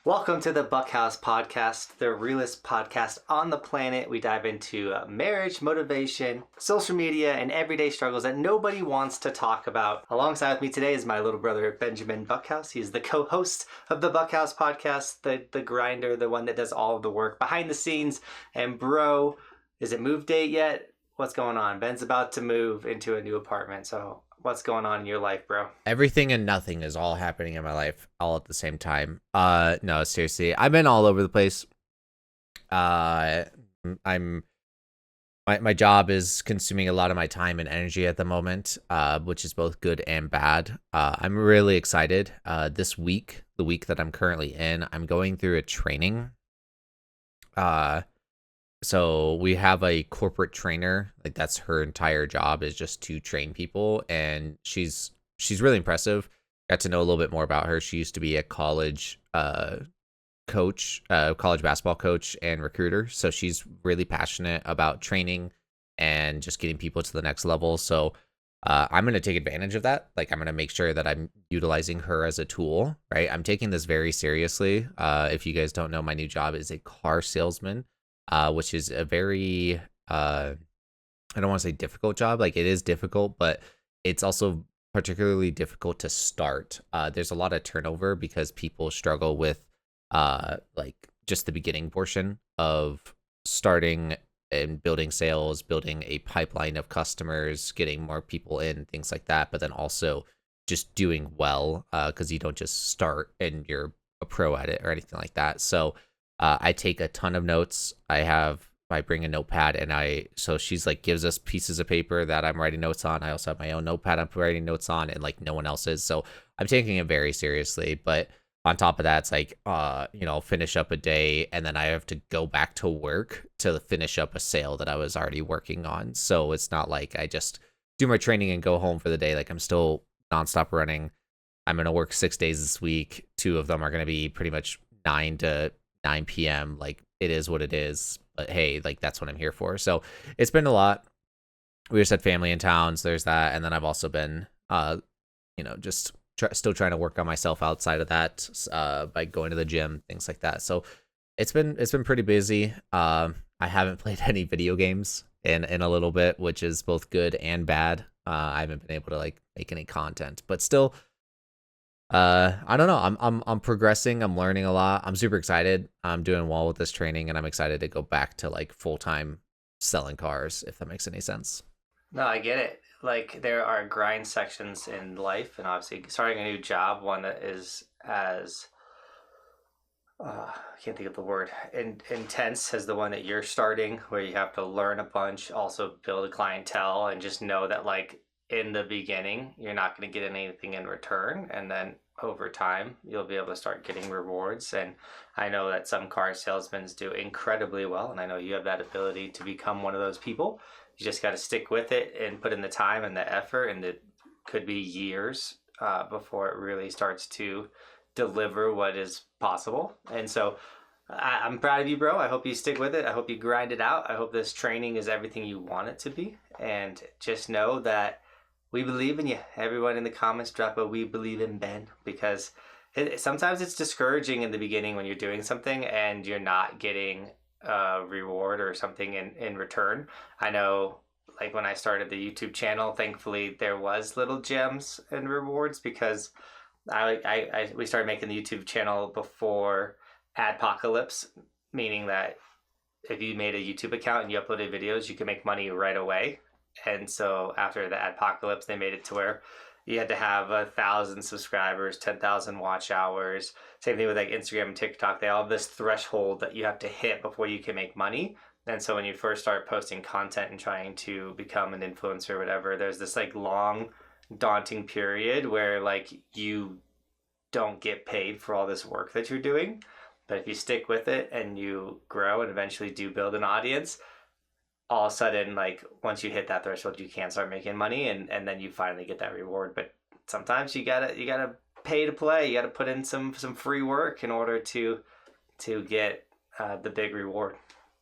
Welcome to the Buckhouse Podcast, the realest podcast on the planet. We dive into marriage, motivation, social media, and everyday struggles that nobody wants to talk about. Alongside with me today is my little brother, Benjamin Buckhouse. He's the co-host of the Buckhouse Podcast, the grinder, the one that does all of the work behind the scenes. And bro, is it move date yet? What's going on? Ben's about to move into a new apartment, so what's going on in your life, bro? Everything and nothing is all happening in my life all at the same time. No, seriously, I've been all over the place. I'm my job is consuming a lot of my time and energy at the moment, which is both good and bad. I'm really excited. This week, the week that I'm currently in, I'm going through a training. So we have a corporate trainer, like that's her entire job is just to train people, and she's really impressive. Got to know a little bit more about her. She used to be a college coach, college basketball coach and recruiter. So she's really passionate about training and just getting people to the next level. So I'm going to take advantage of that. Like I'm going to make sure that I'm utilizing her as a tool, right? I'm taking this very seriously. If you guys don't know, my new job is a car salesman. Which is a very, I don't want to say difficult job. Like it is difficult, but it's also particularly difficult to start. There's a lot of turnover because people struggle with, like just the beginning portion of starting and building sales, building a pipeline of customers, getting more people in, things like that. But then also just doing well, because you don't just start and you're a pro at it or anything like that. So, I take a ton of notes. I bring a notepad so she's like gives us pieces of paper that I'm writing notes on. I also have my own notepad I'm writing notes on, and like no one else is. So I'm taking it very seriously. But on top of that, it's like, finish up a day and then I have to go back to work to finish up a sale that I was already working on. So it's not like I just do my training and go home for the day. Like I'm still nonstop running. I'm going to work 6 days this week. 2 of them are going to be pretty much 9 p.m. Like it is what it is, but hey, like that's what I'm here for. So it's been a lot. We just had family in town, so there's that, and then I've also been just still trying to work on myself outside of that, by going to the gym, things like that. So it's been pretty busy. I haven't played any video games in a little bit, which is both good and bad. I haven't been able to like make any content, but still, I don't know. I'm progressing. I'm learning a lot. I'm super excited. I'm doing well with this training, and I'm excited to go back to like full-time selling cars, if that makes any sense. No, I get it. Like there are grind sections in life, and obviously starting a new job, one that is as I can't think of the word, intense as the one that you're starting, where you have to learn a bunch, also build a clientele, and just know that like in the beginning you're not going to get anything in return, and then over time you'll be able to start getting rewards. And I know that some car salesmen do incredibly well, and I know you have that ability to become one of those people. You just got to stick with it and put in the time and the effort, and it could be years before it really starts to deliver what is possible. And so I'm proud of you, bro. I hope you stick with it. I hope you grind it out. I hope this training is everything you want it to be. And just know that we believe in you. Everyone in the comments drop a "we believe in Ben," because sometimes it's discouraging in the beginning when you're doing something and you're not getting a reward or something in return. I know like when I started the YouTube channel, thankfully there was little gems and rewards, because we started making the YouTube channel before Adpocalypse, meaning that if you made a YouTube account and you uploaded videos, you could make money right away. And so after the Adpocalypse, they made it to where you had to have 1,000 subscribers, 10,000 watch hours. Same thing with like Instagram and TikTok. They all have this threshold that you have to hit before you can make money. And so when you first start posting content and trying to become an influencer or whatever, there's this like long, daunting period where like you don't get paid for all this work that you're doing. But if you stick with it and you grow and eventually do build an audience, all of a sudden, like once you hit that threshold, you can start making money, and then you finally get that reward. But sometimes you gotta pay to play. You gotta put in some free work in order to get the big reward.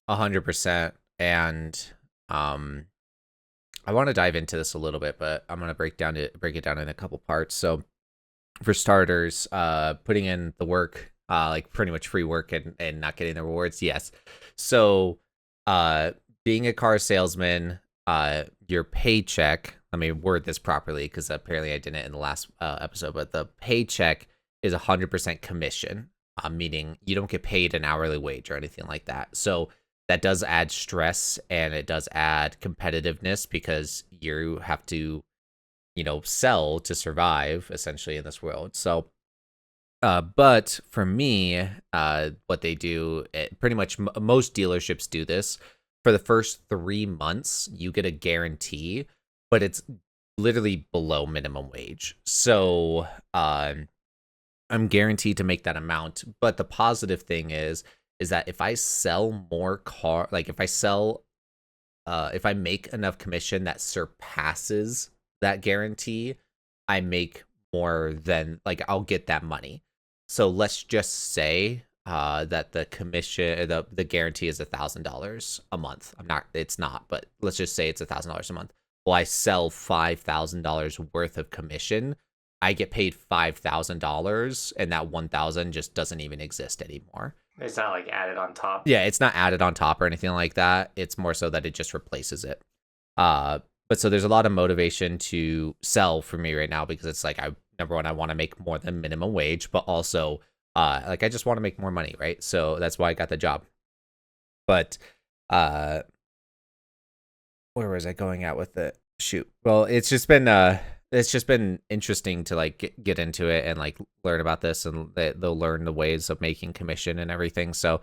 100%. And I want to dive into this a little bit, but I'm gonna break it down in a couple parts. So for starters, putting in the work like pretty much free work and not getting the rewards. Yes. So being a car salesman, your paycheck, let me word this properly because apparently I didn't in the last episode, but the paycheck is 100% commission, meaning you don't get paid an hourly wage or anything like that. So that does add stress and it does add competitiveness because you have to, sell to survive essentially in this world. So, but for me, what they do, pretty much most dealerships do this. For the first 3 months, you get a guarantee, but it's literally below minimum wage. So I'm guaranteed to make that amount. But the positive thing is that if I sell more like if I make enough commission that surpasses that guarantee, I make more than, like, I'll get that money. So let's just say that the commission, the guarantee is $1,000 a month. It's not, but let's just say it's $1,000 a month. Well, I sell $5,000 worth of commission. I get paid $5,000, and that 1,000 just doesn't even exist anymore. It's not like added on top. Yeah, it's not added on top or anything like that. It's more so that it just replaces it. But so there's a lot of motivation to sell for me right now because it's like, number one, I want to make more than minimum wage, but also like I just want to make more money, right? So that's why I got the job. But where was I going at with it? Shoot. Well, it's just been interesting to like get into it and like learn about this, and they'll learn the ways of making commission and everything. So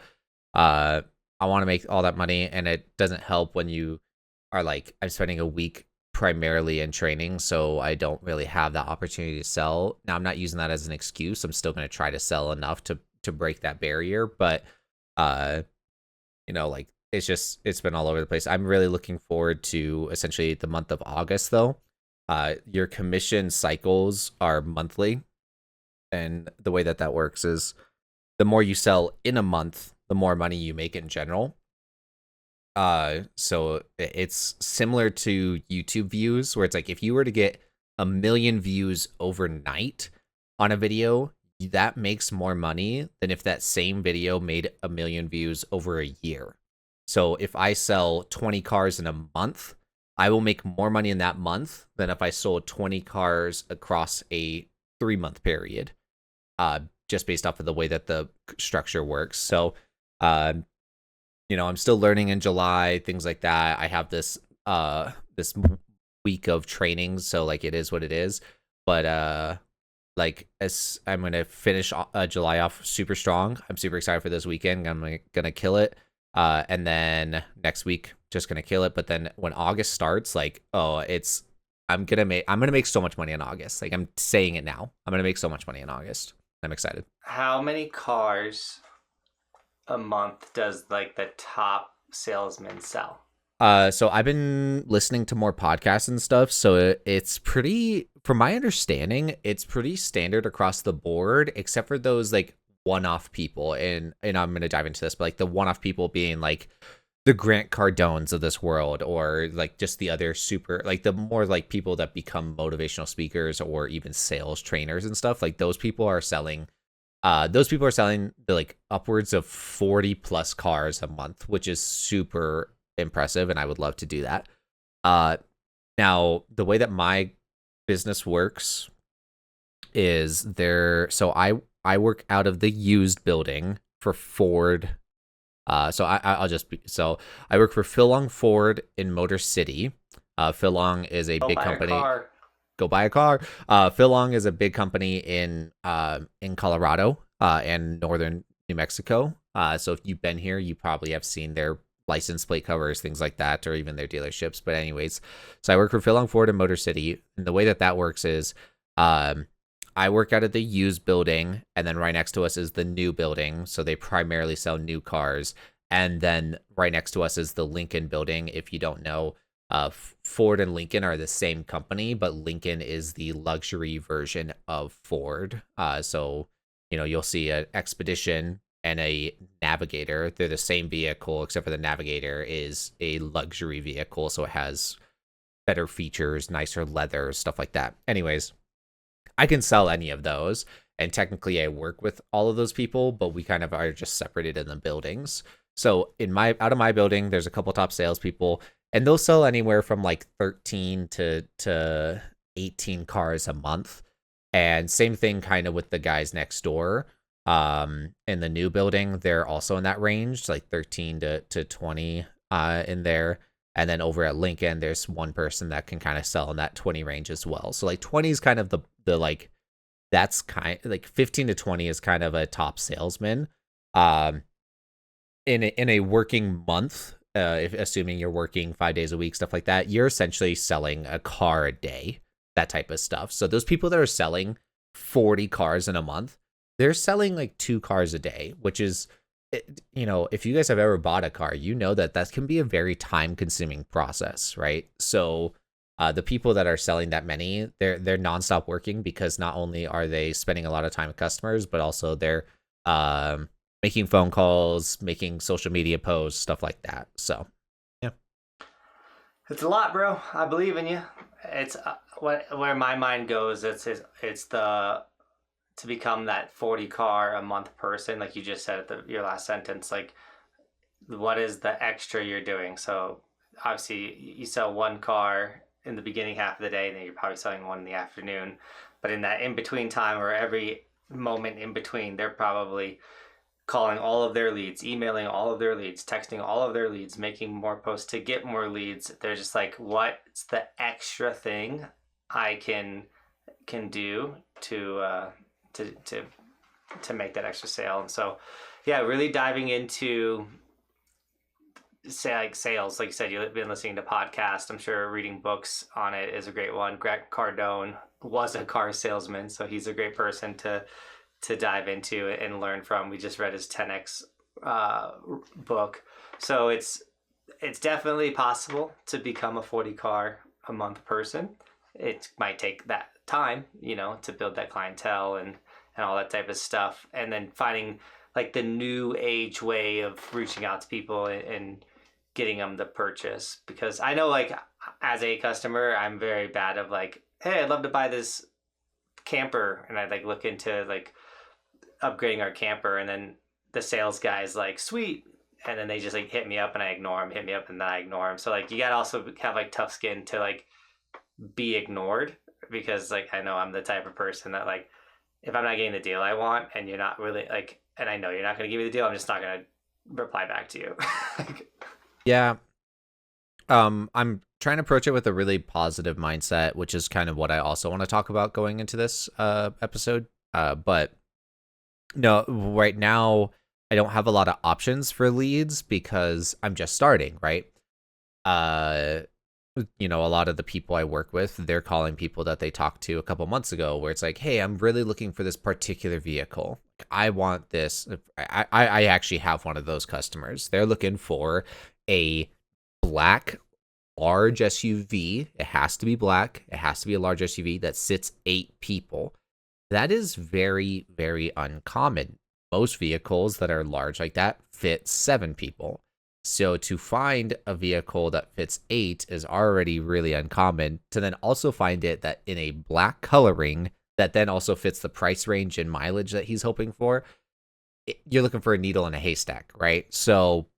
I want to make all that money, and it doesn't help when you are like, I'm spending a week primarily in training, so I don't really have that opportunity to sell. Now, I'm not using that as an excuse. I'm still going to try to sell enough to break that barrier, but like it's been all over the place. I'm really looking forward to essentially the month of August though. Your commission cycles are monthly, and the way that works is the more you sell in a month, the more money you make in general. So it's similar to YouTube views, where it's like if you were to get 1 million views overnight on a video, that makes more money than if that same video made 1 million views over a year. So if I sell 20 cars in a month, I will make more money in that month than if I sold 20 cars across a 3-month period, just based off of the way that the structure works. So, I'm still learning in July, things like that. I have this week of training, so like it is what it is. But like as I'm gonna finish July off super strong. I'm super excited for this weekend. I'm gonna kill it. And then next week, just gonna kill it. But then when August starts, like, I'm gonna make so much money in August. Like I'm saying it now. I'm gonna make so much money in August. I'm excited. How many cars a month does like the top salesman sell? So I've been listening to more podcasts and stuff. So it's pretty, from my understanding, it's pretty standard across the board, except for those like one-off people. And I'm gonna dive into this, but like the one-off people being like the Grant Cardones of this world, or like just the other super, like the more like people that become motivational speakers or even sales trainers and stuff. Like those people are selling the like upwards of 40 plus cars a month, which is super impressive, and I would love to do that. Now the way that my business works is so I work out of the used building for Ford. So I work for Phil Long Ford in Motor City. Phil Long is a big company. Go buy a car. Phil Long is a big company in Colorado and northern New Mexico. So if you've been here, you probably have seen their license plate covers, things like that, or even their dealerships. But anyways, so I work for Phil Long Ford in Motor City, and the way that works is, I work out of the used building, and then right next to us is the new building. So they primarily sell new cars, and then right next to us is the Lincoln building. If you don't know, Ford and Lincoln are the same company, but Lincoln is the luxury version of Ford. So, you'll see an Expedition and a Navigator. They're the same vehicle, except for the Navigator is a luxury vehicle. So it has better features, nicer leather, stuff like that. Anyways, I can sell any of those. And technically I work with all of those people, but we kind of are just separated in the buildings. So out of my building, there's a couple top salespeople, and they'll sell anywhere from like 13 to 18 cars a month. And same thing kind of with the guys next door. In the new building, they're also in that range, like 13 to 20 in there. And then over at Lincoln, there's one person that can kind of sell in that 20 range as well. So like 20 is kind of the like, that's kind like 15 to 20 is kind of a top salesman. In a working month, if assuming you're working 5 days a week, stuff like that, you're essentially selling a car a day, that type of stuff. So those people that are selling 40 cars in a month, they're selling like 2 cars a day, which is, if you guys have ever bought a car, that can be a very time consuming process, right? So the people that are selling that many, they're nonstop working, because not only are they spending a lot of time with customers, but also they're making phone calls, making social media posts, stuff like that. So, yeah. It's a lot, bro. I believe in you. It's where my mind goes. It's the to become that 40 car a month person, like you just said at your last sentence. Like, what is the extra you're doing? So obviously you sell 1 car in the beginning half of the day, and then you're probably selling 1 in the afternoon. But in that in between time, or every moment in between, they're probably calling all of their leads, emailing all of their leads, texting all of their leads, making more posts to get more leads. They're just like, what's the extra thing I can do to make that extra sale? And so, yeah, really diving into sales. Like you said, you've been listening to podcasts. I'm sure reading books on it is a great one. Grant Cardone was a car salesman, so he's a great person to dive into and learn from. We just read his 10X book. So it's definitely possible to become a 40 car a month person. It might take that time, to build that clientele and all that type of stuff. And then finding like the new age way of reaching out to people and getting them the purchase. Because I know, like, as a customer, I'm very bad of like, hey, I'd love to buy this camper. And I'd like look into like upgrading our camper, and then the sales guy's like, sweet, and then they just like hit me up and I ignore them, hit me up and then I ignore them. So like you gotta also have like tough skin to like be ignored, because like I know I'm the type of person that like, if I'm not getting the deal I want and you're not really like, and I know you're not gonna give me the deal, I'm just not gonna reply back to you. Yeah. I'm trying to approach it with a really positive mindset, which is kind of what I also want to talk about going into this episode. But no, right now I don't have a lot of options for leads because I'm just starting, right? A lot of the people I work with, they're calling people that they talked to a couple months ago, where it's like, hey, I'm really looking for this particular vehicle. I want this. I actually have one of those customers. They're looking for a black large SUV. It has to be black. It has to be a large SUV that sits 8 people. That is very, very uncommon. Most vehicles that are large like that fit 7 people. So to find a vehicle that fits 8 is already really uncommon. To then also find it that in a black coloring that then also fits the price range and mileage that he's hoping for, you're looking for a needle in a haystack, right? So,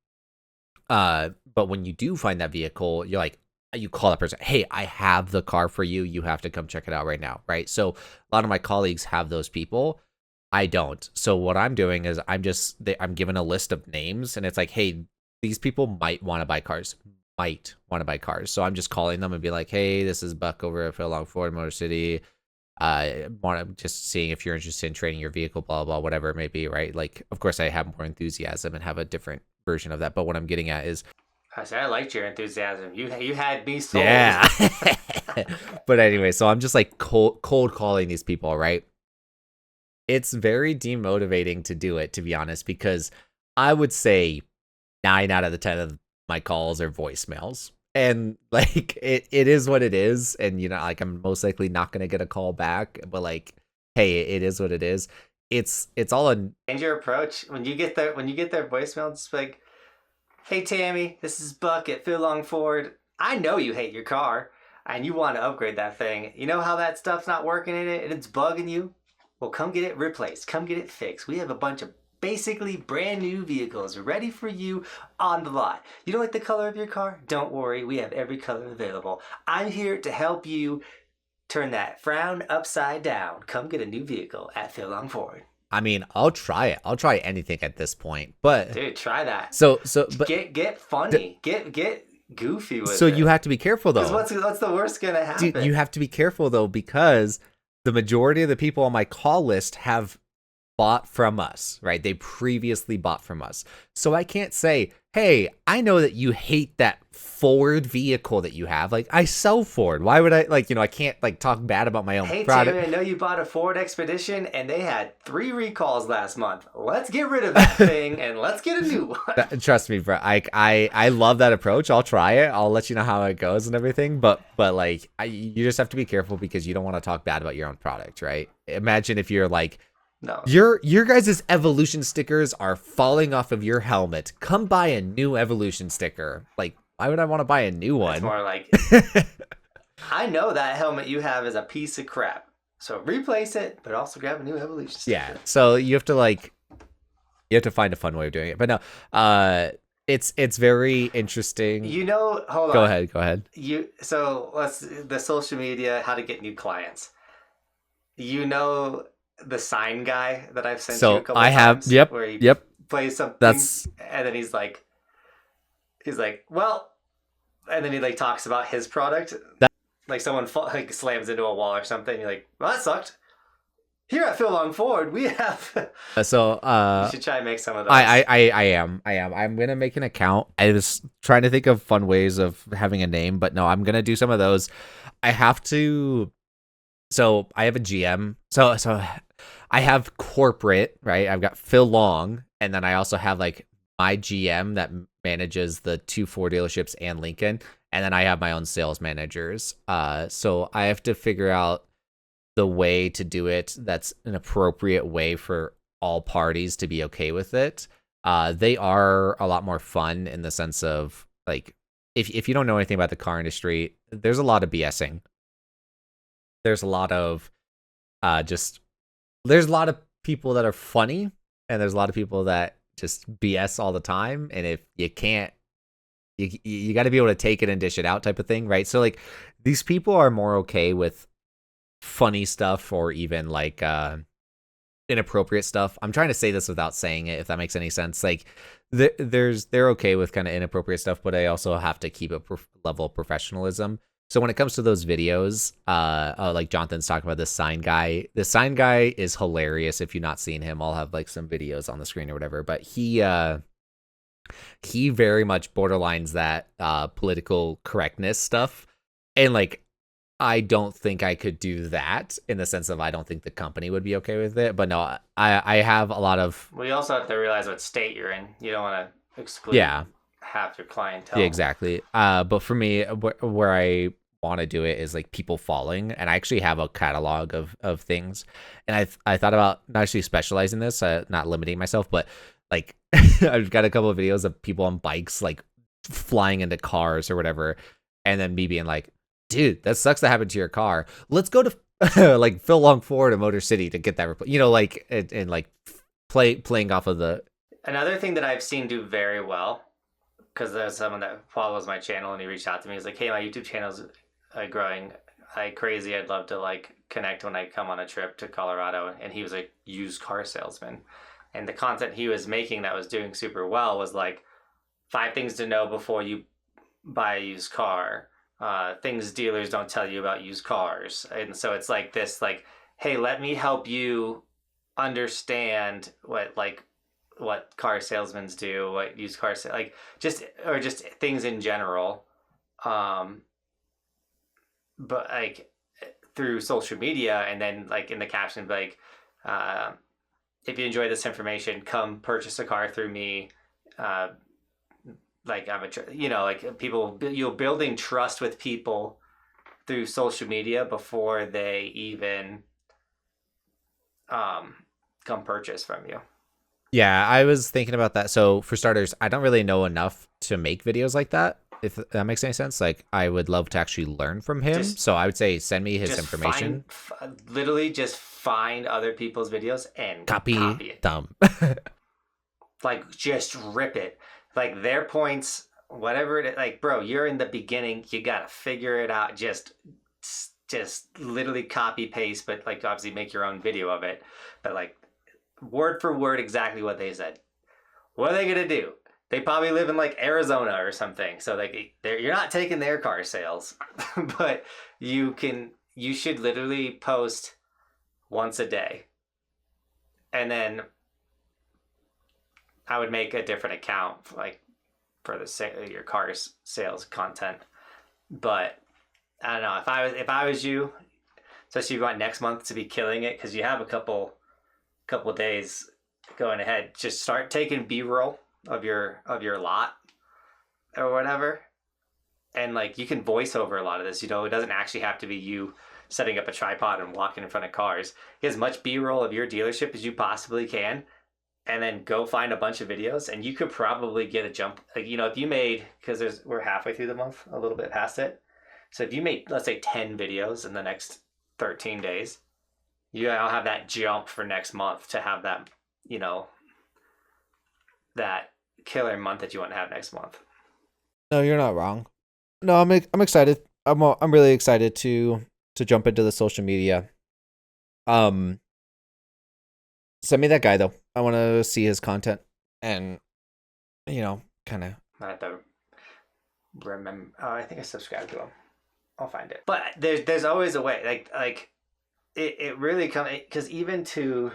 but when you do find that vehicle, you're like, you call that person, hey, I have the car for you. You have to come check it out right now, right? So a lot of my colleagues have those people. I don't. So what I'm doing is I'm given a list of names, and it's like, hey, these people might want to buy cars. So I'm just calling them and be like, hey, this is Buck over at Phil Ford Motor City. Just seeing if you're interested in trading your vehicle, blah, blah, whatever it may be, right? Like, of course, I have more enthusiasm and have a different version of that. But what I'm getting at is, I liked your enthusiasm. You had me sold. Yeah. But anyway, so I'm just like cold calling these people, right? It's very demotivating to do it, to be honest, because I would say 9 out of the 10 of my calls are voicemails. And like it is what it is. And like I'm most likely not gonna get a call back, but like, hey, it is what it is. It's all in. And your approach when you get their voicemail, it's like, hey Tammy, this is Buck at Phil Long Ford. I know you hate your car and you want to upgrade that thing. You know how that stuff's not working in it and it's bugging you? well, come get it replaced. Come get it fixed. We have a bunch of basically brand new vehicles ready for you on the lot. You don't like the color of your car? Don't worry, we have every color available. I'm here to help you turn that frown upside down. Come get a new vehicle at Phil Long Ford. I mean, I'll try it. I'll try anything at this point. But dude, try that. But get funny. Get goofy with it. So you have to be careful though. What's the worst gonna happen? Dude, you have to be careful though, because the majority of the people on my call list have bought from us, right? They previously bought from us. So I can't say, hey, I know that you hate that Ford vehicle that you have. Like, I sell Ford. Why would I, I can't, talk bad about my own product. Hey, Terry, I know you bought a Ford Expedition, and they had 3 recalls last month. Let's get rid of that thing, and let's get a new one. Trust me, bro. I love that approach. I'll try it. I'll let you know how it goes and everything. But you just have to be careful because you don't want to talk bad about your own product, right? Imagine if you're like, no. Your guys' Evolution stickers are falling off of your helmet. Come buy a new Evolution sticker. Like, why would I want to buy a new one? It's more like, I know that helmet you have is a piece of crap. So replace it, but also grab a new Evolution sticker. Yeah. So you have to find a fun way of doing it. But no, it's very interesting. Hold on. Go ahead. The social media, how to get new clients. The sign guy that I've sent you a couple times. Where he plays something, and then he's like, well, and then he talks about his product. Someone slams into a wall or something. You're like, well, that sucked. Here at Phil Long Ford, we have. You should try and make some of those. I am. I'm gonna make an account. I was trying to think of fun ways of having a name, but no, I'm gonna do some of those. I have to. So I have a GM. So I have corporate, right? I've got Phil Long, and then I also have my GM that manages the 2 Ford dealerships and Lincoln, and then I have my own sales managers. So I have to figure out the way to do it that's an appropriate way for all parties to be okay with it. They are a lot more fun in the sense of if you don't know anything about the car industry, there's a lot of BSing. There's a lot of there's a lot of people that are funny, and there's a lot of people that just BS all the time. And if you can't, you got to be able to take it and dish it out type of thing, right? So these people are more okay with funny stuff or even inappropriate stuff. I'm trying to say this without saying it, if that makes any sense. They're okay with kind of inappropriate stuff, but I also have to keep a level of professionalism. So when it comes to those videos, like Jonathan's talking about the sign guy is hilarious. If you've not seen him, I'll have some videos on the screen or whatever. But he very much borderlines that political correctness stuff, and I don't think I could do that in the sense of I don't think the company would be okay with it. But no, I have a lot of. Well, you also have to realize what state you're in. You don't want to exclude. Half your clientele. Yeah, exactly. But for me, where I want to do it is people falling, and I actually have a catalog of things, and I thought about not actually specializing this, not limiting myself, but I've got a couple of videos of people on bikes flying into cars or whatever, and then me being like, dude, that sucks that happened to your car. Let's go to Phil Long Ford and Motor City to get that and playing off of the. Another thing that I've seen do very well, because there's someone that follows my channel and he reached out to me. He's like, hey, my YouTube channel's growing like crazy. I'd love to connect when I come on a trip to Colorado. And he was a used car salesman. And the content he was making that was doing super well was 5 things to know before you buy a used car. Things dealers don't tell you about used cars. And so it's this, hey, let me help you understand what car salesmen do, what used cars just things in general, but through social media, and then in the caption if you enjoy this information, come purchase a car through me. I'm people, you're building trust with people through social media before they even come purchase from you. Yeah, I was thinking about that. So for starters, I don't really know enough to make videos like that, if that makes any sense. I would love to actually learn from him. So I would say send me his information. Literally just find other people's videos and Copy it. them. Like, just rip it. Like, their points, whatever it is. Like, bro, you're in the beginning. You got to figure it out. Just literally copy paste, but like obviously make your own video of it. But like word for word, exactly what they said. What are they going to do? They probably live in like Arizona or something. So like you're not taking their car sales, but you should literally post once a day. And then I would make a different account like for your car's sales content. But I don't know, if I was you, especially if you want next month to be killing it, because you have a couple days going ahead, just start taking B-roll of your lot or whatever, and like you can voice over a lot of this. You know, it doesn't actually have to be you setting up a tripod and walking in front of cars. Get as much B-roll of your dealership as you possibly can, and then go find a bunch of videos, and you could probably get a jump. Like, you know, if you made, because we're halfway through the month, a little bit past it. So if you made, let's say, 10 videos in the next 13 days, you'll have that jump for next month to have that, you know, that killer month that you want to have next month. No, you're not wrong. No, I'm excited. I'm really excited to jump into the social media. Send me that guy though. I want to see his content and, you know, kind of. I have to remember. Oh, I think I subscribed to him. I'll find it. But there's always a way. Like it really comes, because even to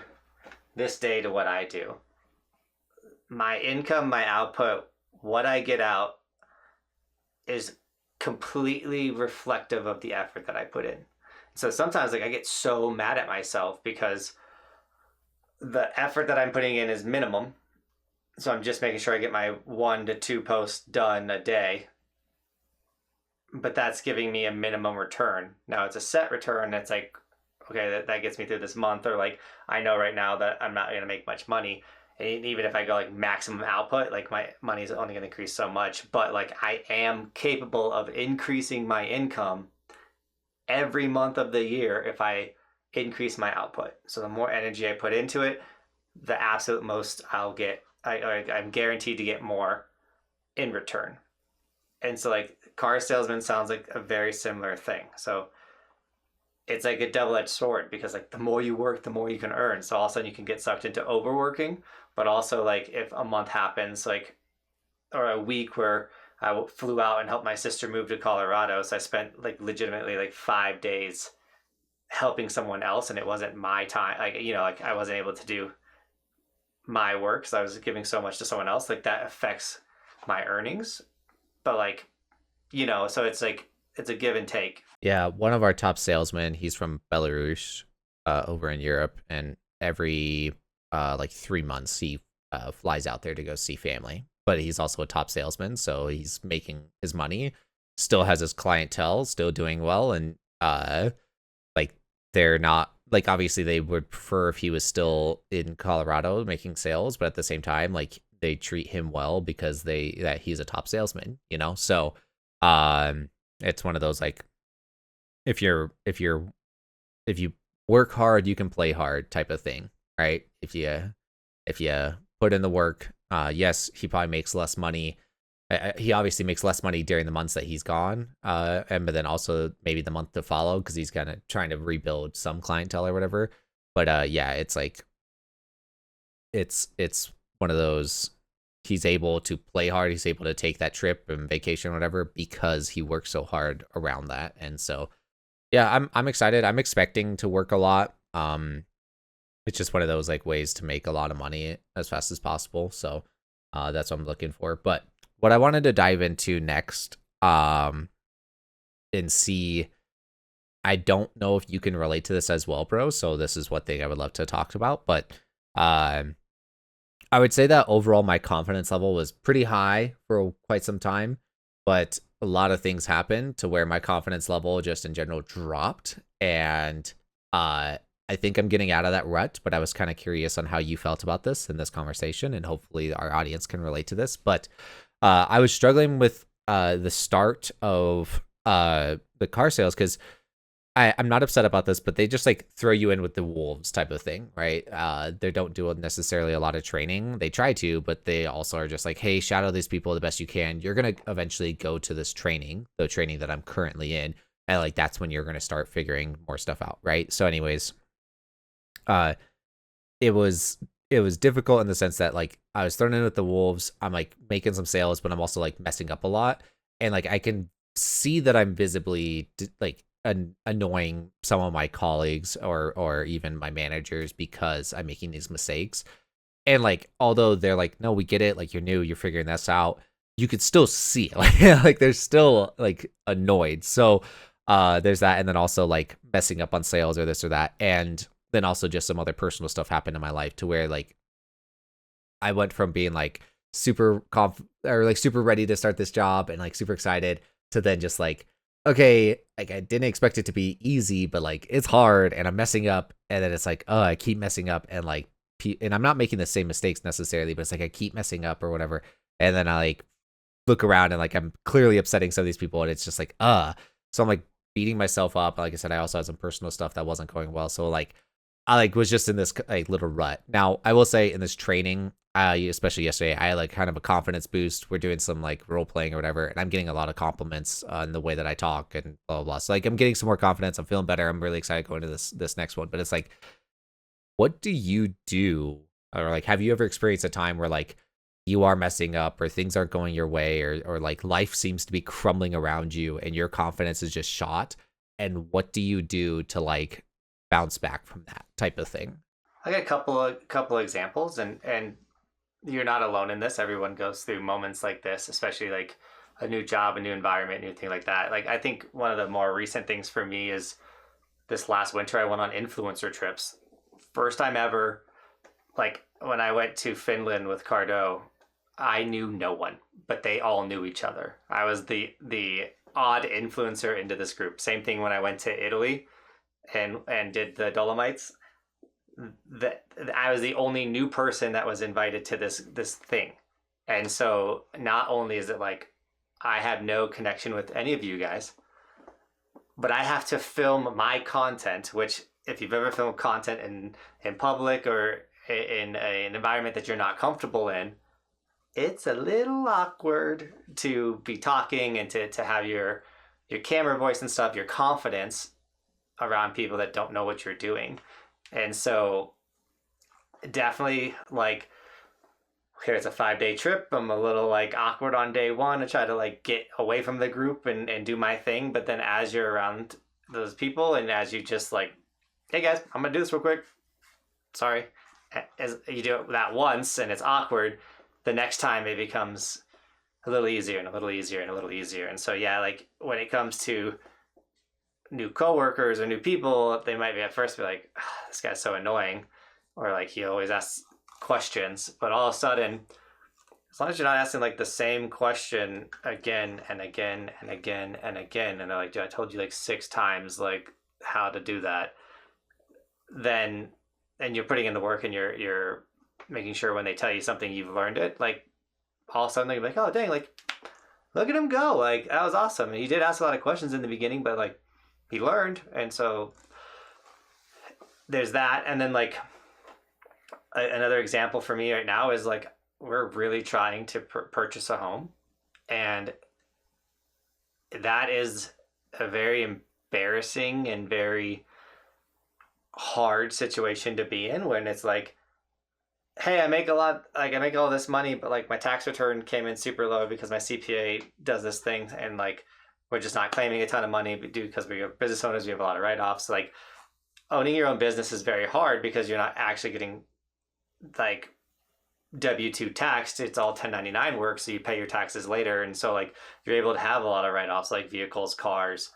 this day, to what I do, my income, my output, what I get out is completely reflective of the effort that I put in. So sometimes like I get so mad at myself because the effort that I'm putting in is minimum. So I'm just making sure I get my 1 to 2 posts done a day. But that's giving me a minimum return. Now it's a set return. That's like, okay, that gets me through this month. Or like, I know right now that I'm not going to make much money. And even if I go like maximum output, like my money is only going to increase so much. But like I am capable of increasing my income every month of the year if I increase my output. So the more energy I put into it, the absolute most I'll get. I'm guaranteed to get more in return. And so like car salesman sounds like a very similar thing. So it's like a double-edged sword, because like the more you work, the more you can earn. So all of a sudden you can get sucked into overworking, but also like if a month happens, like, or a week where I flew out and helped my sister move to Colorado. So I spent like legitimately like 5 days helping someone else, and it wasn't my time. Like, you know, like I wasn't able to do my work because I was giving so much to someone else. Like that affects my earnings. But like, you know, so it's like, it's a give and take. Yeah, one of our top salesmen, he's from Belarus, over in Europe, and every like 3 months he flies out there to go see family. But he's also a top salesman, so he's making his money, still has his clientele, still doing well, and like they're not, like, obviously they would prefer if he was still in Colorado making sales, but at the same time, like, they treat him well because that he's a top salesman, you know? So it's one of those, like, if you work hard, you can play hard type of thing, right? If you put in the work, yes, he probably makes less money. He obviously makes less money during the months that he's gone, but then also maybe the month to follow, because he's kind of trying to rebuild some clientele or whatever. But yeah, it's like it's one of those, he's able to play hard, he's able to take that trip and vacation or whatever because he works so hard around that. And so yeah, I'm excited. I'm expecting to work a lot. It's just one of those like ways to make a lot of money as fast as possible. So that's what I'm looking for. But what I wanted to dive into next, and see, I don't know if you can relate to this as well, bro. So this is one thing I would love to talk about. But I would say that overall my confidence level was pretty high for quite some time, but a lot of things happened to where my confidence level just in general dropped. And I think I'm getting out of that rut, but I was kind of curious on how you felt about this in this conversation, and hopefully our audience can relate to this. But I was struggling with the start of the car sales, because I'm not upset about this, but they just like throw you in with the wolves type of thing, right? They don't do necessarily a lot of training. They try to, but they also are just like, hey, shadow these people the best you can. You're gonna eventually go to this training, the training that I'm currently in, and like that's when you're gonna start figuring more stuff out, right? So, anyways, it was difficult in the sense that like I was thrown in with the wolves. I'm like making some sales, but I'm also like messing up a lot, and like I can see that I'm visibly like annoying some of my colleagues or even my managers because I'm making these mistakes. And like although they're like, no, we get it, like you're new, you're figuring this out, you could still see it. Like they're still like annoyed. So there's that, and then also like messing up on sales or this or that, and then also just some other personal stuff happened in my life to where like I went from being like super super ready to start this job and like super excited to then just like, okay, like I didn't expect it to be easy, but like it's hard and I'm messing up, and then it's like, oh, I keep messing up, and like and I'm not making the same mistakes necessarily, but it's like I keep messing up or whatever, and then I like look around and like I'm clearly upsetting some of these people, and it's just like so I'm like beating myself up. Like I said, I also had some personal stuff that wasn't going well, so like I like was just in this like little rut. Now I will say in this training, especially yesterday, I had like kind of a confidence boost. We're doing some like role playing or whatever, and I'm getting a lot of compliments on the way that I talk and blah blah blah. So like I'm getting some more confidence. I'm feeling better. I'm really excited going to this next one. But it's like, what do you do, or like have you ever experienced a time where like you are messing up or things aren't going your way, or like life seems to be crumbling around you and your confidence is just shot? And what do you do to like bounce back from that type of thing? I got a couple examples, and you're not alone in this. Everyone goes through moments like this, especially like a new job, a new environment, new thing like that. Like I think one of the more recent things for me is this last winter I went on influencer trips. First time ever. Like when I went to Finland with Cardo, I knew no one, but they all knew each other. I was the odd influencer into this group. Same thing when I went to Italy and did the Dolomites. That I was the only new person that was invited to this thing. And so not only is it like I have no connection with any of you guys, but I have to film my content, which if you've ever filmed content in public or in an environment that you're not comfortable in, it's a little awkward to be talking and to have your camera voice and stuff, your confidence around people that don't know what you're doing. And so definitely like, here it's a 5-day trip. I'm a little like awkward on day one. I try to like get away from the group and do my thing. But then as you're around those people and as you just like, hey guys, I'm gonna do this real quick. Sorry. As you do that once and it's awkward, the next time it becomes a little easier and a little easier and a little easier. And so yeah, like when it comes to new coworkers or new people, they might be at first be like, this guy's so annoying, or like he always asks questions, but all of a sudden, as long as you're not asking like the same question again and again and again and again, and they're like, dude, I told you like 6 times like how to do that, then and you're putting in the work and you're making sure when they tell you something you've learned it, like all of a sudden they're like, oh dang, like look at him go, like that was awesome. And he did ask a lot of questions in the beginning, but like he learned. And so there's that. And then like another example for me right now is like we're really trying to purchase a home, and that is a very embarrassing and very hard situation to be in when it's like, hey, I make all this money, but like my tax return came in super low because my CPA does this thing, and like we're just not claiming a ton of money because we're business owners, we have a lot of write-offs. Like owning your own business is very hard because you're not actually getting like W-2 taxed. It's all 1099 work, so you pay your taxes later, and so like you're able to have a lot of write-offs like vehicles, cars,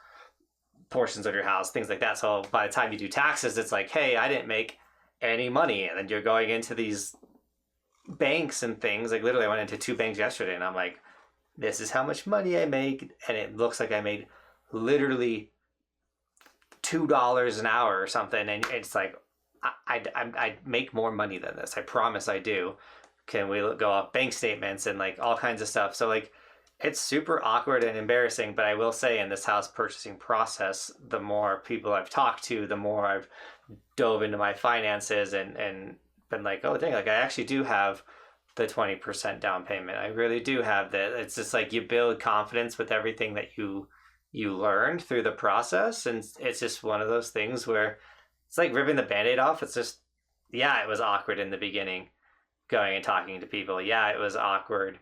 portions of your house, things like that. So by the time you do taxes, it's like, hey, I didn't make any money. And then you're going into these banks and things. Like literally I went into 2 banks yesterday and I'm like, this is how much money I make, and it looks like I made literally $2 an hour or something. And it's like, I make more money than this. I promise I do. Can we go off bank statements and like all kinds of stuff? So like It's super awkward and embarrassing, but I will say in this house purchasing process, the more people I've talked to, the more I've dove into my finances and been like, oh, dang, like I actually do have the 20% down payment. I really do have that. It's just like you build confidence with everything that you learned through the process. And it's just one of those things where it's like ripping the Band-Aid off. It's just, yeah, it was awkward in the beginning going and talking to people. Yeah, it was awkward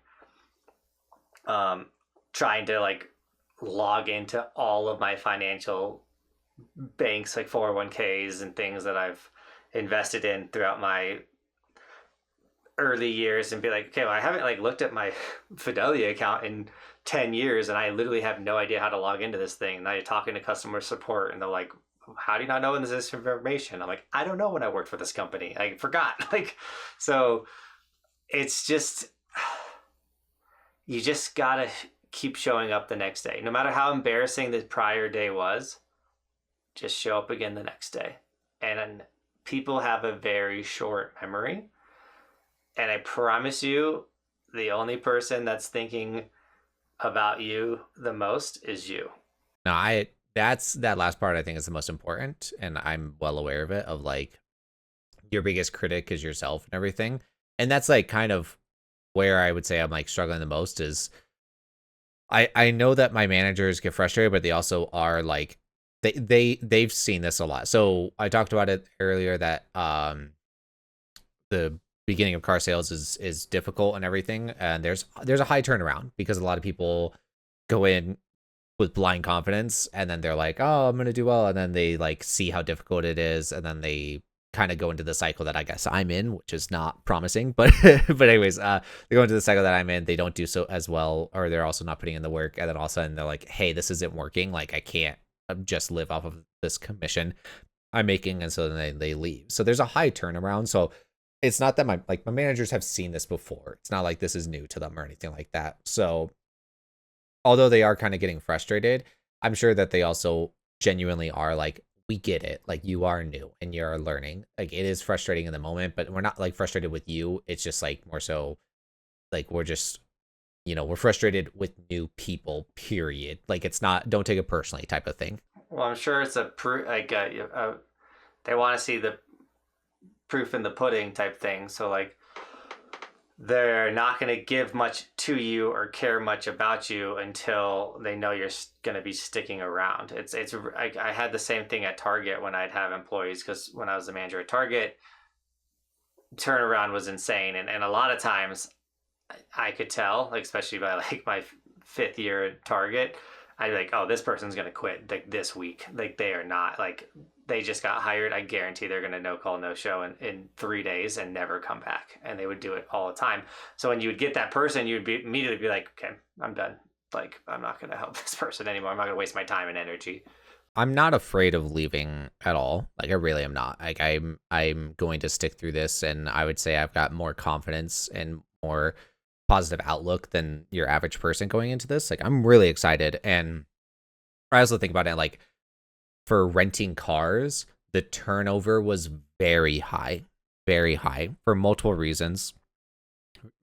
trying to like log into all of my financial banks, like 401ks and things that I've invested in throughout my early years, and be like, okay, well, I haven't like looked at my Fidelity account in 10 years and I literally have no idea how to log into this thing. Now you're talking to customer support and they're like, how do you not know this information? I'm like, I don't know when I worked for this company. I forgot. Like, so it's just, you just gotta keep showing up the next day. No matter how embarrassing the prior day was, just show up again the next day. And people have a very short memory. And I promise you, the only person that's thinking about you the most is you. No, that's that last part I think is the most important, and I'm well aware of it, of like your biggest critic is yourself and everything. And that's like kind of where I would say I'm like struggling the most is I know that my managers get frustrated, but they also are like they've seen this a lot. So I talked about it earlier that the beginning of car sales is difficult and everything, and there's a high turnaround because a lot of people go in with blind confidence and then they're like, oh, I'm gonna do well, and then they like see how difficult it is, and then they kind of go into the cycle that I guess I'm in, which is not promising, but but anyways, they go into the cycle that I'm in, they don't do so as well, or they're also not putting in the work, and then all of a sudden they're like, hey, this isn't working, like I can't just live off of this commission I'm making, and so then they leave. So there's a high turnaround. So it's not that my managers have seen this before. It's not like this is new to them or anything like that. So although they are kind of getting frustrated, I'm sure that they also genuinely are like, we get it. Like, you are new and you're learning. Like, it is frustrating in the moment, but we're not like frustrated with you. It's just like more so like we're just, we're frustrated with new people, period. Like, it's not, don't take it personally type of thing. Well, I'm sure it's they want to see the proof in the pudding type thing. So like, they're not going to give much to you or care much about you until they know you're going to be sticking around. I had the same thing at Target when I'd have employees, because when I was the manager at Target, turnaround was insane. And a lot of times I could tell, like, especially by like my 5th year at Target, I'd be like, oh, this person's going to quit like this week. Like, they are not, like, they just got hired. I guarantee they're going to no call, no show in 3 days and never come back. And they would do it all the time. So when you would get that person, you would immediately be like, okay, I'm done. Like, I'm not going to help this person anymore. I'm not going to waste my time and energy. I'm not afraid of leaving at all. Like, I really am not. Like, I'm going to stick through this, and I would say I've got more confidence and more positive outlook than your average person going into this. Like, I'm really excited. And I also think about it like, for renting cars, the turnover was very high for multiple reasons.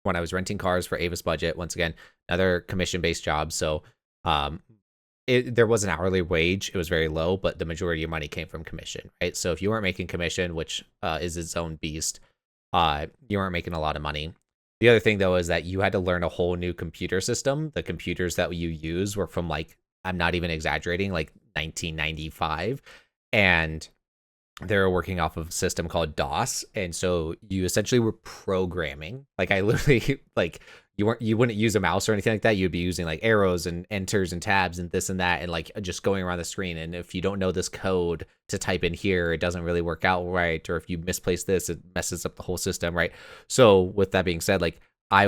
When I was renting cars for Avis Budget, once again, another commission-based job. So there was an hourly wage. It was very low, but the majority of money came from commission, right? So if you weren't making commission, which is its own beast, you weren't making a lot of money. The other thing, though, is that you had to learn a whole new computer system. The computers that you use were from, like, I'm not even exaggerating, like 1995. And they were working off of a system called DOS. And so you essentially were programming. Like, I literally, like, you wouldn't use a mouse or anything like that. You'd be using like arrows and enters and tabs and this and that, and like just going around the screen. And if you don't know this code to type in here, it doesn't really work out right. Or if you misplace this, it messes up the whole system, right? So with that being said, like, I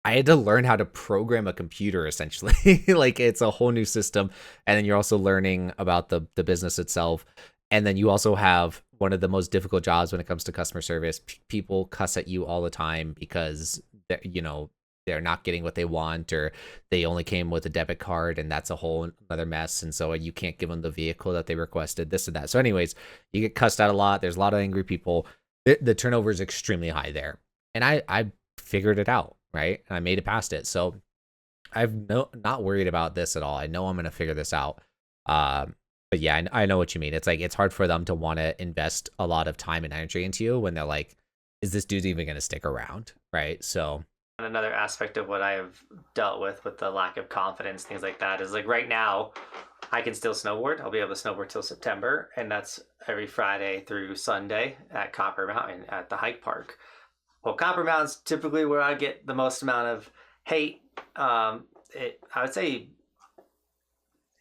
had to learn how to program a computer, essentially. Like, it's a whole new system. And then you're also learning about the business itself. And then you also have one of the most difficult jobs when it comes to customer service. People cuss at you all the time because they're not getting what they want, or they only came with a debit card, and that's a whole other mess. And so you can't give them the vehicle that they requested, this and that. So anyways, you get cussed out a lot. There's a lot of angry people. The turnover is extremely high there. And I figured it out. Right. And I made it past it. So not worried about this at all. I know I'm gonna figure this out. But yeah, I know what you mean. It's like it's hard for them to want to invest a lot of time and energy into you when they're like, is this dude even gonna stick around, right? So And another aspect of what I have dealt with the lack of confidence, things like that, is like right now, I can still snowboard. I'll be able to snowboard till September, and that's every Friday through Sunday at Copper Mountain at the hike park. Well, Copper Mountain's typically where I get the most amount of hate. I would say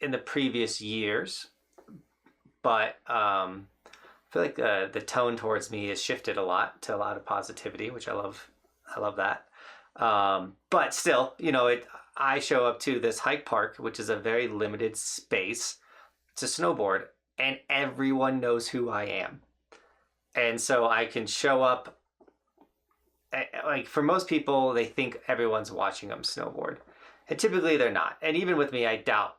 in the previous years, but I feel like the tone towards me has shifted a lot to a lot of positivity, which I love. I love that. But still, I show up to this hike park, which is a very limited space to snowboard, and everyone knows who I am. And so I can show up, like for most people, they think everyone's watching them snowboard. And typically they're not. And even with me, I doubt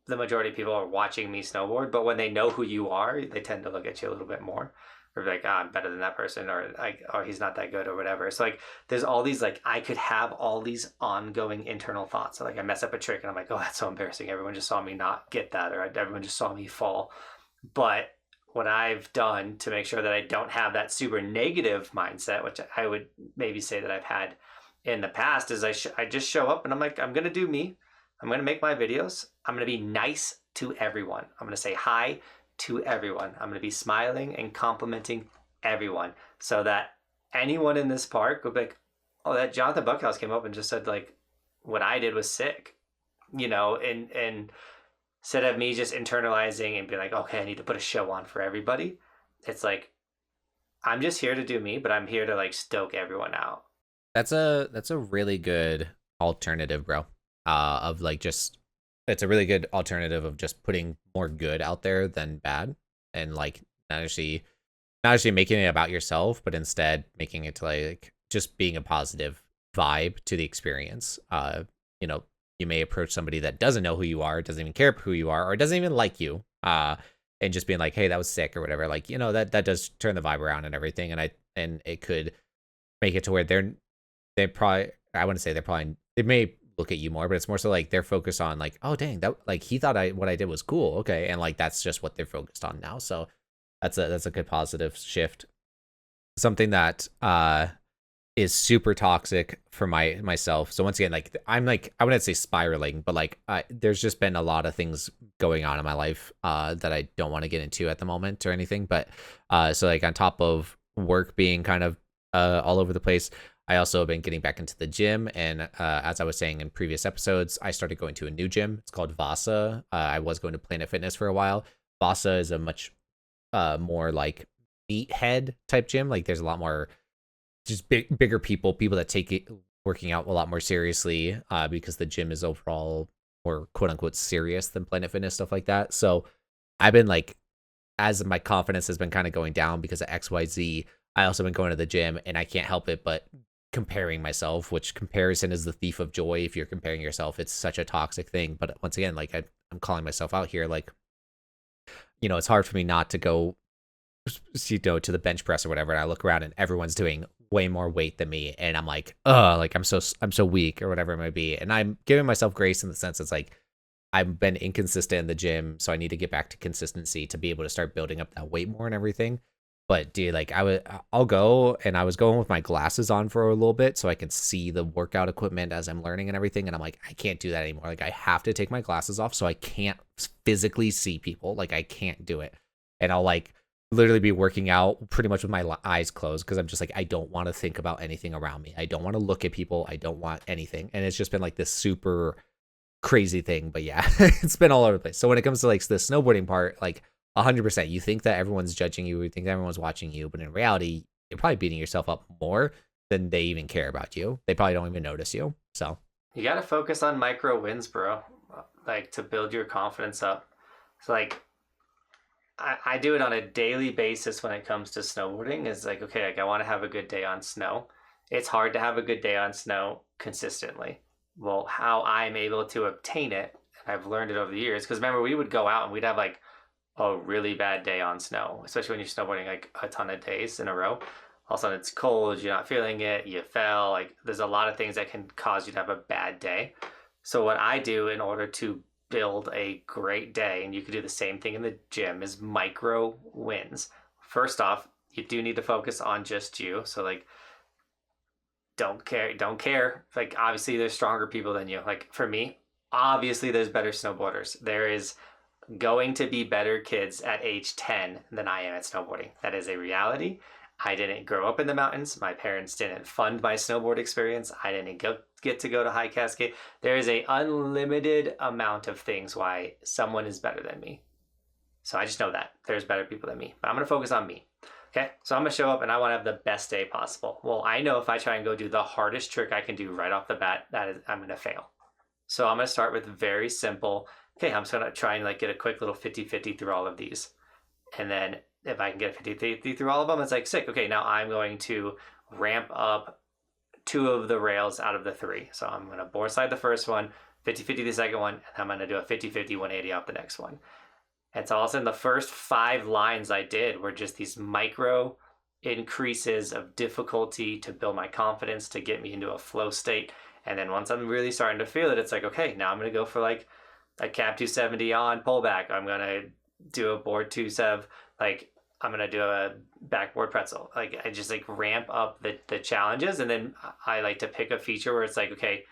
the majority of people are watching me snowboard, but when they know who you are, they tend to look at you a little bit more. Or be like, I'm better than that person, or like, or he's not that good, or whatever. So like, there's all these like, I could have all these ongoing internal thoughts. So like, I mess up a trick, and I'm like, oh, that's so embarrassing. Everyone just saw me not get that, or everyone just saw me fall. But what I've done to make sure that I don't have that super negative mindset, which I would maybe say that I've had in the past, is I just show up and I'm like, I'm gonna do me. I'm gonna make my videos. I'm gonna be nice to everyone. I'm gonna say hi to everyone. I'm going to be smiling and complimenting everyone, so that anyone in this park will be like, oh, that Johnathan Buckhouse came up and just said like what I did was sick, and instead of me just internalizing and being like, okay, I need to put a show on for everybody. It's like, I'm just here to do me, but I'm here to like stoke everyone out. that's a really good alternative, bro. Of like just It's a really good alternative of just putting more good out there than bad, and like not actually making it about yourself, but instead making it to like just being a positive vibe to the experience. You may approach somebody that doesn't know who you are, doesn't even care who you are, or doesn't even like you, and just being like, hey, that was sick or whatever. Like, that does turn the vibe around and everything, and it could make it to where they probably, I wouldn't say they may look at you more, but it's more so like they're focused on like, oh dang, that like he thought what I did was cool, okay, and like that's just what they're focused on now. So that's a good positive shift. Something that is super toxic for myself. So once again, like I'm like, I wouldn't say spiraling, but like there's just been a lot of things going on in my life that I don't want to get into at the moment or anything. But so like on top of work being kind of all over the place, I also have been getting back into the gym, and as I was saying in previous episodes, I started going to a new gym. It's called Vasa. I was going to Planet Fitness for a while. Vasa is a much more like meathead type gym. Like there's a lot more just bigger people that take it working out a lot more seriously because the gym is overall more quote unquote serious than Planet Fitness, stuff like that. So I've been like, as my confidence has been kind of going down because of XYZ, I also been going to the gym, and I can't help it but comparing myself, which comparison is the thief of joy. If you're comparing yourself, it's such a toxic thing. But once again, like I'm calling myself out here, like, it's hard for me not to go, to the bench press or whatever, and I look around and everyone's doing way more weight than me, and I'm like, like I'm so weak or whatever it might be. And I'm giving myself grace in the sense it's like I've been inconsistent in the gym, so I need to get back to consistency to be able to start building up that weight more and everything. But dude, like I'll go, and I was going with my glasses on for a little bit so I could see the workout equipment as I'm learning and everything. And I'm like, I can't do that anymore. Like I have to take my glasses off so I can't physically see people. Like I can't do it. And I'll like literally be working out pretty much with my eyes closed because I'm just like, I don't want to think about anything around me. I don't want to look at people. I don't want anything. And it's just been like this super crazy thing. But yeah, it's been all over the place. So when it comes to like the snowboarding part, like 100%, you think that everyone's judging you, you think that everyone's watching you, but in reality, you're probably beating yourself up more than they even care about you. They probably don't even notice you. So you got to focus on micro wins, bro, like to build your confidence up. So like I do it on a daily basis when it comes to snowboarding. Is like, okay, like I want to have a good day on snow. It's hard to have a good day on snow consistently. Well, how I'm able to obtain it, and I've learned it over the years, because remember, we would go out and we'd have like a really bad day on snow, especially when you're snowboarding like a ton of days in a row. All of a sudden it's cold, you're not feeling it, you fell. Like there's a lot of things that can cause you to have a bad day. So what I do in order to build a great day, and you could do the same thing in the gym, is micro wins. First off, you do need to focus on just you. So like don't care. Like obviously there's stronger people than you. Like for me, obviously there's better snowboarders. There is going to be better kids at age 10 than I am at snowboarding. That is a reality. I didn't grow up in the mountains. My parents didn't fund my snowboard experience. I didn't get to go to High Cascade. There is a unlimited amount of things why someone is better than me. So I just know that there's better people than me, but I'm going to focus on me. Okay, so I'm going to show up and I want to have the best day possible. Well, I know if I try and go do the hardest trick I can do right off the bat, I'm going to fail. So I'm going to start with very simple. Okay, I'm just going to try and like get a quick little 50-50 through all of these. And then if I can get a 50-50 through all of them, it's like sick. Okay, now I'm going to ramp up 2 of the rails out of the 3. So I'm going to board slide the first one, 50-50 the second one, and I'm going to do a 50-50 180 off the next one. And so all of a sudden the first 5 lines I did were just these micro increases of difficulty to build my confidence, to get me into a flow state. And then once I'm really starting to feel it, it's like, okay, now I'm going to go for like a cap 270 on pullback. I'm going to do a board 2-7. Like I'm going to do a backboard pretzel. Like I just like ramp up the challenges. And then I like to pick a feature where it's like, okay,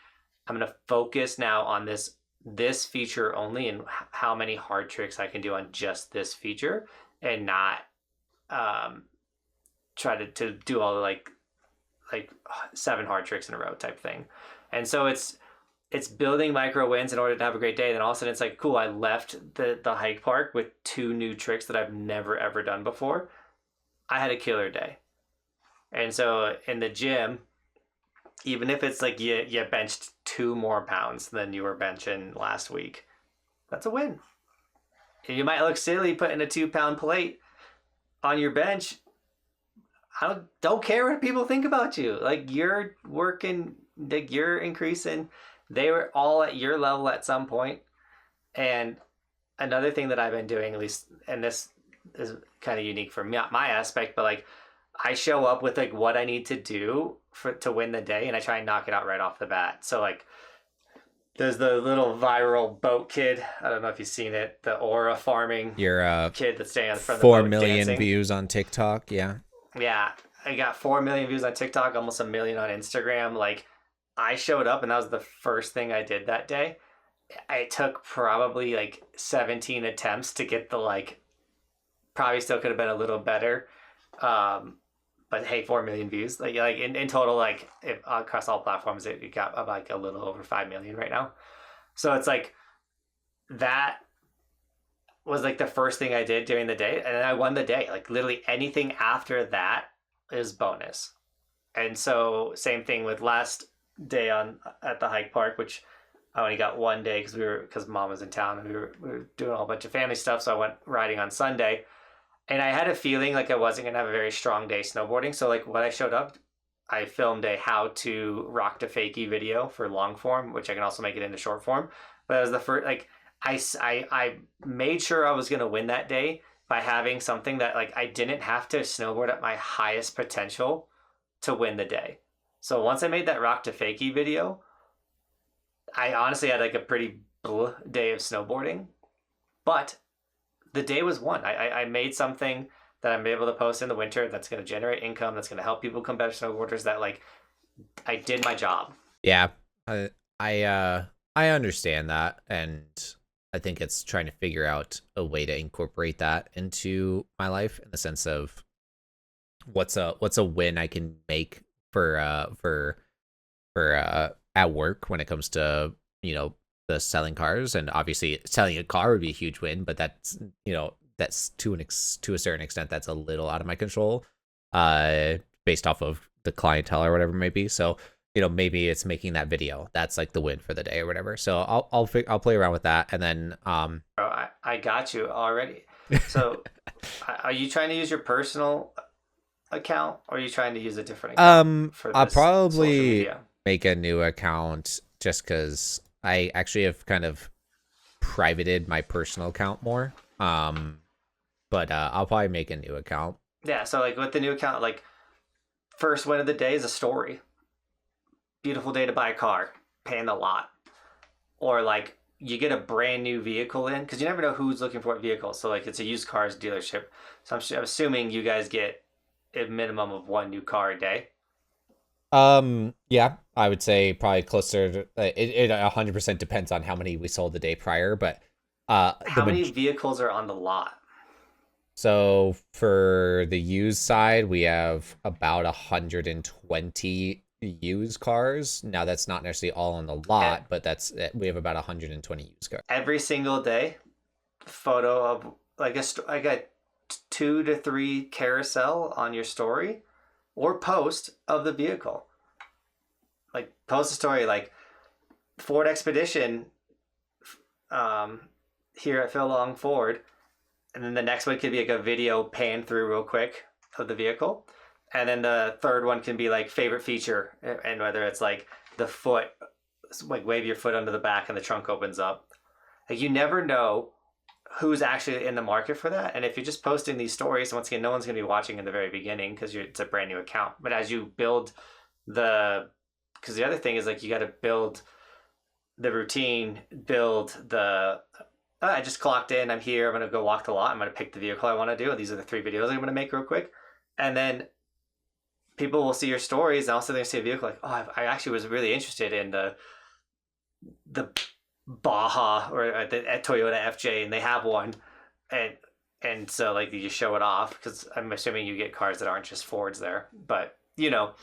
I'm going to focus now on this feature only and how many hard tricks I can do on just this feature, and not try to do all the like 7 hard tricks in a row type thing. And so it's building micro wins in order to have a great day. Then all of a sudden it's like, cool, I left the hike park with 2 new tricks that I've never ever done before. I had a killer day. And so in the gym, even if it's like you benched 2 more pounds than you were benching last week, that's a win. And you might look silly putting a 2-pound plate on your bench. I don't care what people think about you. Like you're working, like you're increasing. They were all at your level at some point. And another thing that I've been doing, at least, and this is kind of unique for me, my aspect, but like I show up with like what I need to do to win the day, and I try and knock it out right off the bat. So like there's the little viral boat kid. I don't know if you've seen it, the aura farming kid that's standing on the front of the boat 4 million dancing. views on TikTok. Yeah. I got 4 million views on TikTok, almost 1 million on Instagram. Like I showed up and that was the first thing I did that day. It took probably like 17 attempts to get the like, probably still could have been a little better. But hey, 4 million views. Like in total, like if across all platforms, it got like a little over 5 million right now. So it's like that was like the first thing I did during the day, and then I won the day. Like literally anything after that is bonus. And so same thing with last day at the hike park, which I only got 1 day because mom was in town and we were doing a whole bunch of family stuff. So I went riding on Sunday. And I had a feeling like I wasn't going to have a very strong day snowboarding. So like when I showed up, I filmed a how to rock to fakie video for long form, which I can also make it into short form. But that was the first, like I made sure I was going to win that day by having something that like I didn't have to snowboard at my highest potential to win the day. So once I made that rock to fakie video, I honestly had like a pretty day of snowboarding, but the day was won. I made something that I'm able to post in the winter that's going to generate income, that's going to help people become better snowboarders, that like I did my job. Yeah. I understand that, and I think it's trying to figure out a way to incorporate that into my life in the sense of what's a win I can make for at work when it comes to, you know, the selling cars. And obviously selling a car would be a huge win, but that's, you know, that's to a certain extent that's a little out of my control based off of the clientele or whatever it may be. So, you know, maybe it's making that video that's like the win for the day or whatever. So I'll play around with that. And then I got you already. So are you trying to use your personal account, or are you trying to use a different account for this I'll probably social media? Make a new account just because I actually have kind of privated my personal account more. But I'll probably make a new account. Yeah, so like with the new account, like first win of the day is a story. Beautiful day to buy a car, paying a lot. or like you get a brand new vehicle in, because you never know who's looking for a vehicle. So like it's a used cars dealership. So I'm assuming you guys get a minimum of one new car a day. Yeah, I would say probably closer to it 100% depends on how many we sold the day prior, but How many vehicles are on the lot? so for the used side, we have about 120 used cars. Now that's not necessarily all on the lot, but we have about 120 used cars. Every single day, photo of like a 2 to 3 carousel on your story, or post of the vehicle. Like post a story like Ford Expedition here at Phil Long Ford, and then the next one could be like a video pan through real quick of the vehicle, and then the third one can be like favorite feature, and whether it's like the foot, like wave your foot under the back and the trunk opens up. Like you never know who's actually in the market for that. And if you're just posting these stories, once again, no one's going to be watching in the very beginning because it's a brand new account. But as you build because the other thing is like you got to build the routine, I just clocked in, I'm here, I'm going to go walk the lot, I'm going to pick the vehicle I want to do. These are the 3 videos I'm going to make real quick. And then people will see your stories and also they're going to see a vehicle like, oh, I actually was really interested in the Baja or the Toyota FJ, and they have one, and so like you show it off, because I'm assuming you get cars that aren't just Fords there, but and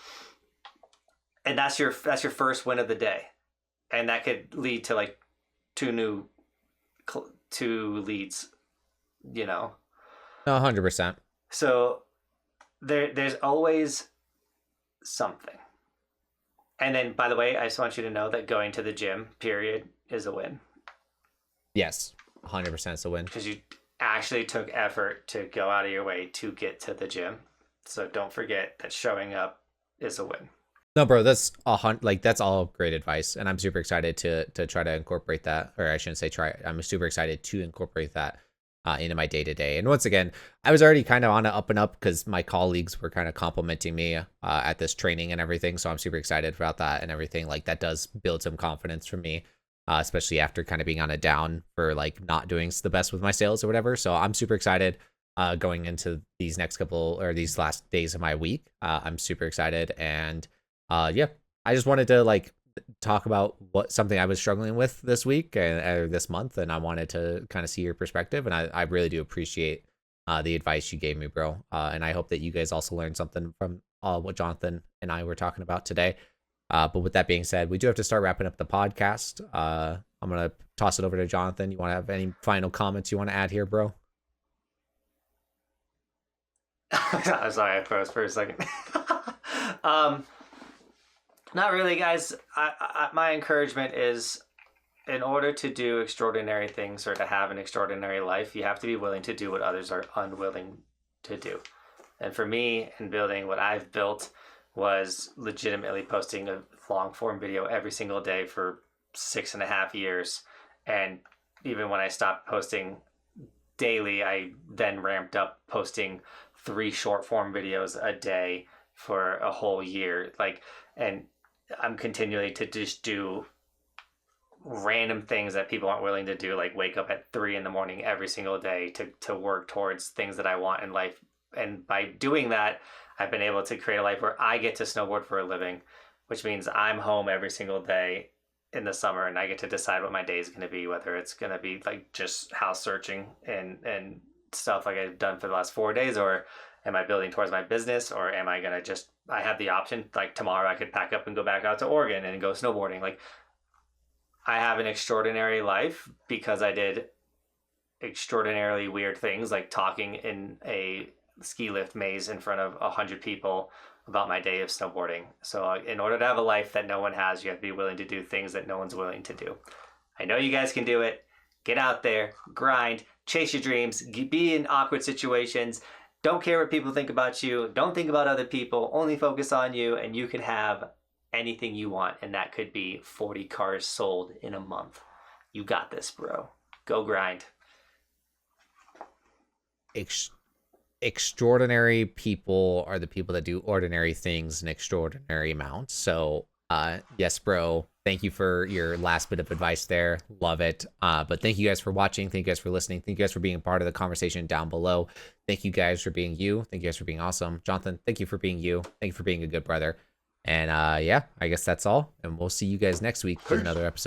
that's your first win of the day, and that could lead to like 2 leads, 100%. So there's always something. And then, by the way, I just want you to know that going to the gym, period, is a win. Yes, 100% is a win. Because you actually took effort to go out of your way to get to the gym. So don't forget that showing up is a win. No, bro, that's that's all great advice, and I'm super excited to try to incorporate that, or I shouldn't say try. I'm super excited to incorporate that into my day to day. And once again, I was already kind of on an up and up because my colleagues were kind of complimenting me at this training and everything. So I'm super excited about that and everything. Like that does build some confidence for me, especially after kind of being on a down for like not doing the best with my sales or whatever. So I'm super excited going into these these last days of my week. I'm super excited. And yeah, I just wanted to like talk about something I was struggling with this week and this month, and I wanted to kind of see your perspective, and I really do appreciate the advice you gave me, bro, and I hope that you guys also learned something from what Johnathan and I were talking about today. But with that being said, we do have to start wrapping up the podcast. I'm gonna toss it over to Johnathan. You want to have any final comments you want to add here, bro? I'm sorry, I froze for a second. Not really, guys. My encouragement is, in order to do extraordinary things or to have an extraordinary life, you have to be willing to do what others are unwilling to do. And for me, in building what I've built, was legitimately posting a long form video every single day for 6.5 years. And even when I stopped posting daily, I then ramped up posting 3 short form videos a day for a whole year. And I'm continually to just do random things that people aren't willing to do, like wake up at 3 a.m. every single day to work towards things that I want in life. And by doing that, I've been able to create a life where I get to snowboard for a living, which means I'm home every single day in the summer, and I get to decide what my day is going to be, whether it's going to be like just house searching and stuff like I've done for the last 4 days, or am I building towards my business, or am I going to I have the option, like tomorrow I could pack up and go back out to Oregon and go snowboarding. Like, I have an extraordinary life because I did extraordinarily weird things, like talking in a ski lift maze in front of 100 people about my day of snowboarding. So in order to have a life that no one has, you have to be willing to do things that no one's willing to do. I know you guys can do it. Get out there, grind, chase your dreams, be in awkward situations. Don't care what people think about you. Don't think about other people. Only focus on you, and you can have anything you want. And that could be 40 cars sold in a month. You got this, bro. Go grind. Extraordinary people are the people that do ordinary things in extraordinary amounts. So, yes, bro, Thank you for your last bit of advice there. Love it. But thank you guys for watching. Thank you guys for listening. Thank you guys for being a part of the conversation down below. Thank you guys for being you. Thank you guys for being awesome. Johnathan, thank you for being you. Thank you for being a good brother. And yeah, I guess that's all. And we'll see you guys next week with another episode.